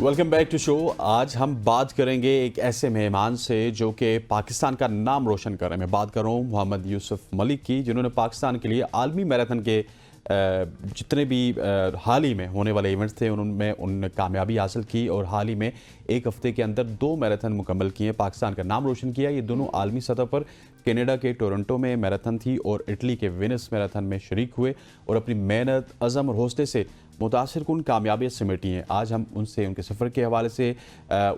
Welcome back to show. आज हम बात करेंगे एक ऐसे मेहमान से जो कि पाकिस्तान का नाम रोशन कर रहे हैं। मैं बात कर रहा हूँ मोहम्मद यूसुफ मलिक की, जिन्होंने पाकिस्तान के लिए आलमी मैराथन के जितने भी हाल ही में होने वाले इवेंट्स थे उनमें उन्होंने कामयाबी हासिल की और हाल ही में एक हफ्ते के अंदर 2 मैराथन मुकम्मल किए, पाकिस्तान का नाम रोशन किया। ये दोनों आलमी सतह पर कनाडा के टोरंटो में मैराथन थी और इटली के वेनिस मैराथन में शरीक हुए और अपनी मेहनत, अज़म और हौसले से मुतासिर कुन कामयाबियाँ सिमटी हैं। आज हम उनसे उनके सफ़र के हवाले से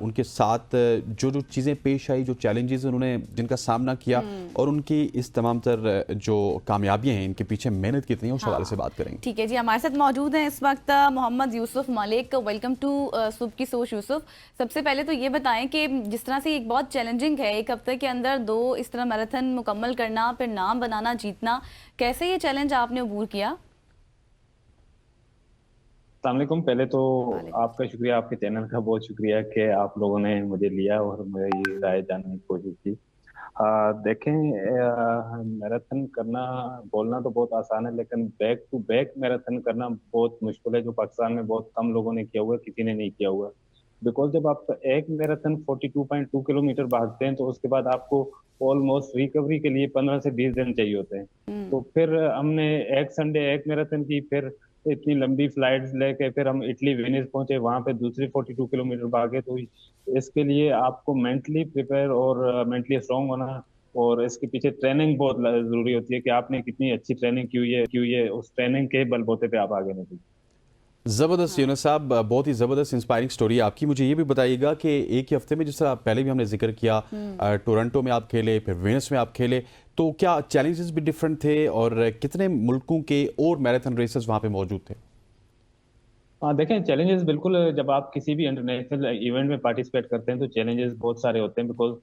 उनके साथ जो जो चीज़ें पेश आई, जो चैलेंजेस उन्होंने जिनका सामना किया और उनकी इस तमाम तर जो कामयाबियाँ हैं, इनके पीछे मेहनत कितनी है, उस हवाले से बात करेंगे। ठीक है जी, हमारे साथ मौजूद हैं इस वक्त मोहम्मद यूसुफ मलिक। वेलकम टू सुबह की सोच यूसुफ। सबसे पहले तो ये बताएं कि जिस तरह से एक बहुत चैलेंजिंग है एक हफ्ते के अंदर 2 इस तरह मैराथन मुकम्मल करना, फिर नाम बनाना, जीतना, कैसे ये चैलेंज आपने अबूर किया? अस्सलामुअलैकुम। पहले तो वालेकुम। आपका शुक्रिया, आपके चैनल का बहुत शुक्रिया कि आप लोगों ने मुझे लिया और मेरी राय जानने की कोशिश की। देखें, मैराथन करना, बोलना तो बहुत आसान है, लेकिन बैक टू बैक मैराथन करना बहुत मुश्किल है, जो पाकिस्तान में बहुत कम लोगों ने किया हुआ है, किसी ने नहीं किया हुआ। बिकॉज जब आप एक मैराथन 42.2 किलोमीटर भागते हैं तो उसके बाद आपको ऑलमोस्ट रिकवरी के लिए 15 से 20 दिन चाहिए होते हैं। तो फिर हमने एक संडे एक मैराथन की, फिर इतनी लंबी फ्लाइट्स लेके फिर हम इटली वेनिस पहुंचे, वहां पे दूसरी 42 किलोमीटर भागे। तो इसके लिए आपको मेंटली प्रिपेयर और मेंटली स्ट्रांग होना और इसके पीछे ट्रेनिंग बहुत जरूरी होती है कि आपने कितनी अच्छी ट्रेनिंग की हुई है, उस ट्रेनिंग के बलबूते पे आप आगे निकले। ज़बरदस्त यूनुस साहब, बहुत ही ज़बरदस्त इंस्पायरिंग स्टोरी है आपकी। मुझे ये भी बताइएगा कि एक ही हफ्ते में, जिस तरह पहले भी हमने जिक्र किया, टोरंटो में आप खेले, फिर वेनिस में आप खेले, तो क्या चैलेंजेस भी डिफरेंट थे और कितने मुल्कों के और मैराथन रेसेस वहाँ पे मौजूद थे? हाँ, देखें, चैलेंजेस बिल्कुल, जब आप किसी भी इंटरनेशनल इवेंट में पार्टिसिपेट करते हैं तो चैलेंजेस बहुत सारे होते हैं। बिकॉज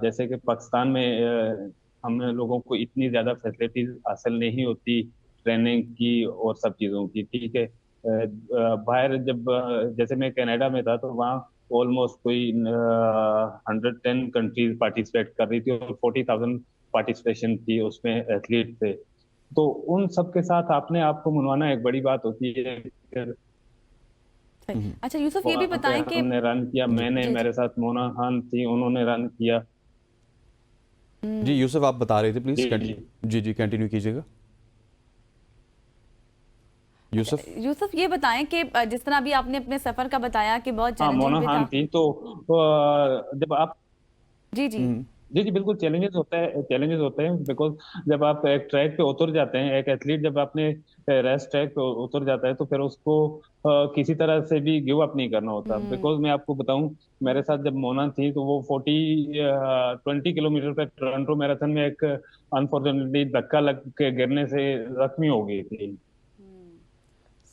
जैसे कि पाकिस्तान में हम लोगों को इतनी ज़्यादा फैसिलिटीज हासिल नहीं होती ट्रेनिंग की और सब चीज़ों की। ठीक है, बाहर जब जैसे मैं कनाडा में था तो वहाँ ऑलमोस्ट कोई 110 कंट्रीज पार्टिसिपेट कर रही थी और 40,000 पार्टिसिपेशन थी, उसमें एथलीट थे। तो उन सब के साथ अपने आप को मनवाना एक बड़ी बात होती है। फिर अच्छा यूसुफ, ये भी वहां पे बताएं कि हमने रन किया, जी मैंने, जी जी मेरे साथ मोना खान थी, उन्होंने रन किया। जी यूसुफ, आप बता रहे थे, please ji ji. Ji ji continue कीजिएगा अच्छा यूसुफ। यूसुफ, ये बताएं कि जिस तरह अभी आपने अपने सफर का बताया कि बहुत हाँ, चैलेंजिंग मोना भी खान था। थी। तो जब आप, जी जी। हम्म, जी जी बिल्कुल, चैलेंजेस होते हैं। बिकॉज जब आप एक ट्रैक पे उतर जाते हैं, एक एथलीट जब अपने रेस्ट ट्रैक पे उतर जाता है तो फिर उसको किसी तरह से भी गिव अप नहीं करना होता। हम्म बिकॉज मैं आपको बताऊं, मेरे साथ जब मोना थी तो वो 20 किलोमीटर पे टोरंटो मैराथन में एक अनफॉर्चुनेटली धक्का लग के गिरने से जख्मी हो गई थी।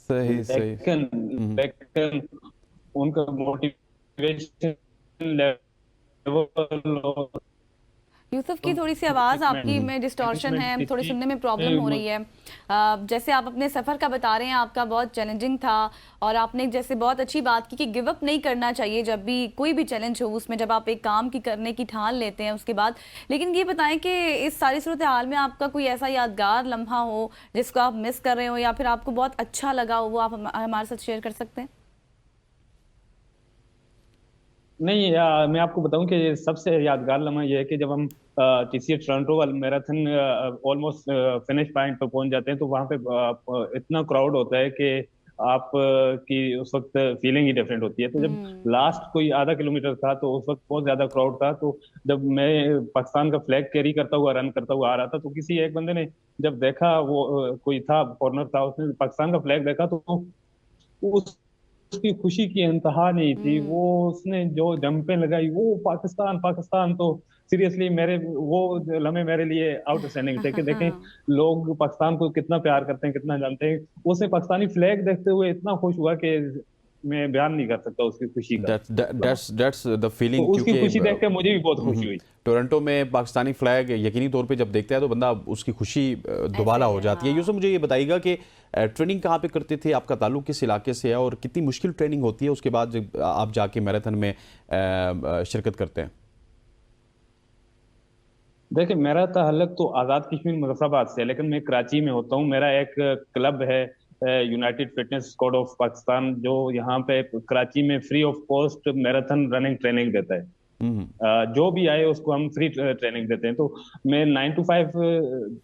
सही सही। लेकिन लेकिन उनका मोटिवेशन लेवल, यूसुफ की थोड़ी सी आवाज़ आपकी में डिस्टॉर्शन है, मैनेजमेंट थोड़ी कितनी, सुनने में प्रॉब्लम हो रही है। जैसे आप अपने सफ़र का बता रहे हैं, आपका बहुत चैलेंजिंग था और आपने जैसे बहुत अच्छी बात की कि गिव अप नहीं करना चाहिए जब भी कोई भी चैलेंज हो, उसमें जब आप एक काम की करने की ठान लेते हैं उसके बाद। लेकिन ये बताएं कि इस सारी सूरत हाल में आपका कोई ऐसा यादगार लम्हा हो जिसको आप मिस कर रहे हो या फिर आपको बहुत अच्छा लगा हो, वो आप हमारे साथ शेयर कर सकते हैं? नहीं, मैं आपको बताऊं कि सबसे यादगार लम्हा यह है कि जब हम किसी टोरंटो वाले मैराथन ऑलमोस्ट फिनिश पॉइंट पर पहुंच जाते हैं तो वहां पे इतना क्राउड होता है कि आप की उस वक्त फीलिंग ही डिफरेंट होती है। तो जब लास्ट कोई आधा किलोमीटर था तो उस वक्त बहुत ज्यादा क्राउड था। तो जब मैं पाकिस्तान का फ्लैग कैरी करता हुआ रन करता हुआ आ रहा था तो किसी एक बंदे ने जब देखा, वो कोई था, फॉरनर था, उसने पाकिस्तान का फ्लैग देखा तो उस उसकी खुशी की इंतहा नहीं थी। वो हम्म उसने जो जंपें लगाई, वो पाकिस्तान पाकिस्तान। तो सीरियसली मेरे वो लम्हे मेरे लिए आउटस्टैंडिंग थे कि देखें लोग पाकिस्तान को कितना प्यार करते हैं, कितना जानते हैं। उसने पाकिस्तानी फ्लैग देखते हुए इतना खुश हुआ कि मैं बयान नहीं कर सकता उसकी खुशी का। दैट्स द तो फीलिंग, उसकी क्योंकि खुशी देख के मुझे भी बहुत खुशी हुई। टोरंटो में पाकिस्तानी फ्लैग यकीनी तौर पे जब देखता है तो बंदा उसकी खुशी ऐसा दुबाला ही हो है, जाती है। यूसुफ, हाँ। मुझे ये बताइएगा कि ट्रेनिंग कहाँ पे करते थे, आपका ताल्लुक किस इलाके से है और कितनी मुश्किल ट्रेनिंग होती है उसके बाद जब आप जाके मैराथन में शिरकत करते हैं? देखिए, मेरा ताल्लुक तो आज़ाद कश्मीर मुजफ्फराबाद से है, लेकिन मैं कराची में होता हूँ। मेरा एक क्लब है United fitness code of Pakistan, जो यहाँ पे कराची में free of cost marathon running training देता है। जो भी आए उसको हम फ्री ट्रेनिंग देते हैं। तो मैं 9 to 5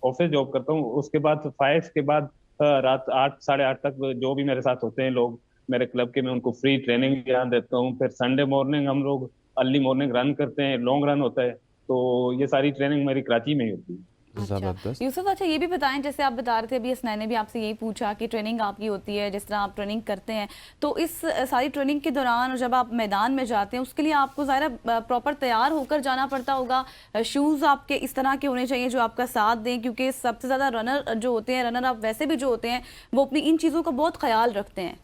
ऑफिस जॉब करता हूँ, उसके बाद 5 के बाद रात 8 साढ़े 8 तक जो भी मेरे साथ होते हैं लोग मेरे क्लब के, मैं उनको फ्री ट्रेनिंग यहाँ देता हूँ। फिर संडे मॉर्निंग हम लोग अर्ली मॉर्निंग रन करते हैं, लॉन्ग रन होता है। तो ये सारी ट्रेनिंग मेरी कराची में ही होती है। अच्छा जबरदस्त। यूसुफ, अच्छा ये भी बताएं, जैसे आप बता रहे थे अभी हसनैन ने भी आपसे यही पूछा कि ट्रेनिंग आपकी होती है, जिस तरह आप ट्रेनिंग करते हैं, तो इस सारी ट्रेनिंग के दौरान जब आप मैदान में जाते हैं उसके लिए आपको ज़ाहिर प्रॉपर तैयार होकर जाना पड़ता होगा। शूज़ आपके इस तरह के होने चाहिए जो आपका साथ दें, क्योंकि सबसे ज़्यादा रनर जो होते हैं, रनर आप वैसे भी जो होते हैं, वो अपनी इन चीज़ों का बहुत ख्याल रखते हैं।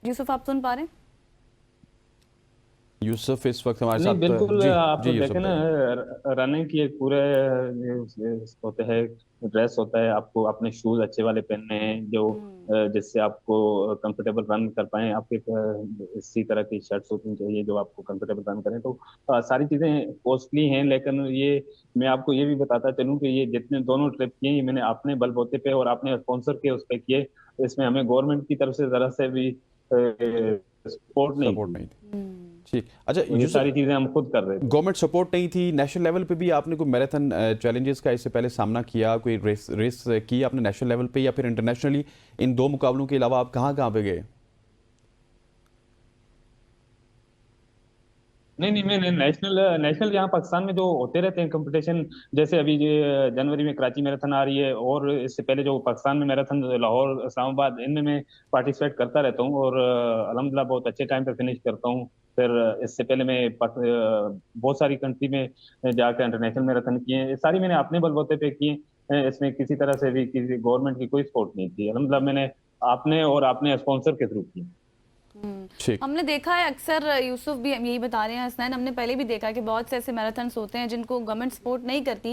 यूसुफ, आप सुन पा रहे हैं? यूसुफ इस वक्त हमारे नहीं साथ। बिल्कुल, जी आप जी यूसुफ देखें ना, भाई। रनिंग की एक पूरे होते हैं, ड्रेस होता है, आपको अपने शूज अच्छे वाले पहनने हैं जो जिससे आपको कंफर्टेबल रन कर पाए। आपके इसी तरह की शर्ट्स होनी चाहिए जो आपको कंफर्टेबल रन करें। तो सारी चीजें कॉस्टली हैं, लेकिन ये मैं आपको ये भी बताता चलूं कि ये जितने दोनों ट्रिप किए ये मैंने अपने बलबूते पे और अपने स्पॉन्सर के उस पे किए। इसमें हमें गवर्नमेंट की तरफ से जरा से भी सपोर्ट नहीं सपोर्ट थी। नहीं थी। ठीक। अच्छा तो ये यूसुफ, सारी चीजें हम खुद कर रहे थे। गवर्नमेंट सपोर्ट नहीं थी, नेशनल लेवल पे भी आपने कोई मैराथन चैलेंजेस का इससे पहले सामना किया, कोई रेस रेस की आपने नेशनल लेवल पे या फिर इंटरनेशनली? इन दो मुकाबलों के अलावा आप कहाँ कहाँ पे गए? नहीं नहीं, मैंने नेशनल नेशनल यहाँ पाकिस्तान में जो होते रहते हैं कंपटीशन, जैसे अभी ये जनवरी में कराची मैराथन आ रही है, और इससे पहले जो पाकिस्तान में मैराथन लाहौर इस्लामाबाद, इनमें मैं पार्टिसिपेट करता रहता हूँ और अल्हम्दुलिल्लाह बहुत अच्छे टाइम पे फिनिश करता हूँ। फिर इससे पहले मैं बहुत सारी कंट्री में जाकर इंटरनेशनल मैराथन किए हैं। ये सारी मैंने अपने बलबूते पे किए हैं। इसमें किसी तरह से भी किसी गवर्नमेंट की कोई सपोर्ट नहीं थी। अल्हम्दुलिल्लाह मैंने अपने और अपने स्पॉन्सर के थ्रू की। ठीक। हमने देखा है अक्सर, यूसुफ भी यही बता रहे हैं, हसनैन, हमने पहले भी देखा कि बहुत से ऐसे मैराथन्स होते हैं जिनको गवर्नमेंट सपोर्ट नहीं करती।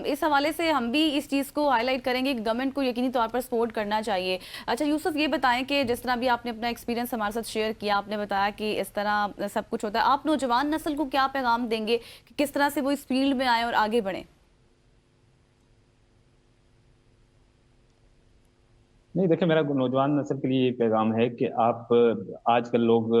इस हवाले से हम भी इस चीज़ को हाईलाइट करेंगे कि गवर्नमेंट को यकीनी तौर पर सपोर्ट करना चाहिए। अच्छा यूसुफ, ये बताएं कि जिस तरह भी आपने अपना एक्सपीरियंस हमारे साथ शेयर किया, आपने बताया कि इस तरह सब कुछ होता है, आप नौजवान नस्ल को क्या पैगाम देंगे कि किस तरह से वो इस फील्ड में आए और आगे बढ़ें? नहीं देखिए, मेरा नौजवान नस्ल के लिए ये पैगाम है कि आप आजकल लोग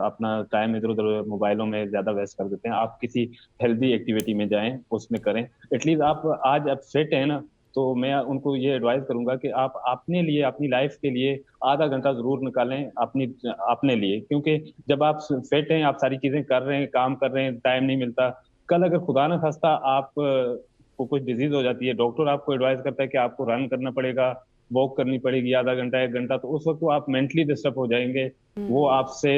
अपना टाइम इधर उधर मोबाइलों में ज्यादा वेस्ट कर देते हैं। आप किसी हेल्दी एक्टिविटी में जाएं, उसमें करें। एटलीस्ट आप आज आप फिट हैं ना, तो मैं उनको ये एडवाइस करूंगा कि आप अपने लिए, अपनी लाइफ के लिए आधा घंटा जरूर निकालें अपनी अपने लिए। क्योंकि जब आप फिट हैं, आप सारी चीजें कर रहे हैं, काम कर रहे हैं, टाइम नहीं मिलता। कल अगर खुदा न खास्ता आप को कुछ डिजीज हो जाती है, डॉक्टर आपको एडवाइस करता है कि आपको रन करना पड़ेगा, वॉक करनी पड़ेगी आधा घंटा 1 घंटा, तो उस वक्त वो आप मेंटली डिस्टर्ब हो जाएंगे, वो आपसे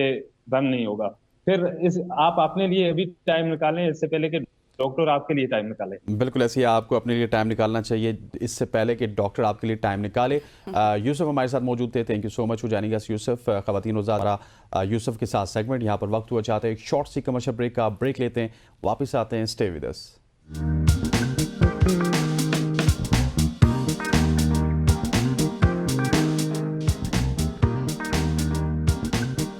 रन नहीं होगा। फिर इस आप अपने लिए अभी टाइम निकालें, इससे पहले कि डॉक्टर आपके लिए टाइम निकाले। बिल्कुल ऐसे ही आपको अपने लिए टाइम निकालना चाहिए इससे पहले कि डॉक्टर आपके लिए टाइम निकाले। यूसुफ हमारे साथ मौजूद थे। Thank you so much for joining us Yusuf. ख़वातीन रोज़ाना यूसुफ के साथ सेगमेंट यहाँ पर वक्त हुआ चाहते हैं एक शॉर्ट सी कमर्शियल ब्रेक का ब्रेक लेते हैं, वापस आते हैं। Stay with us.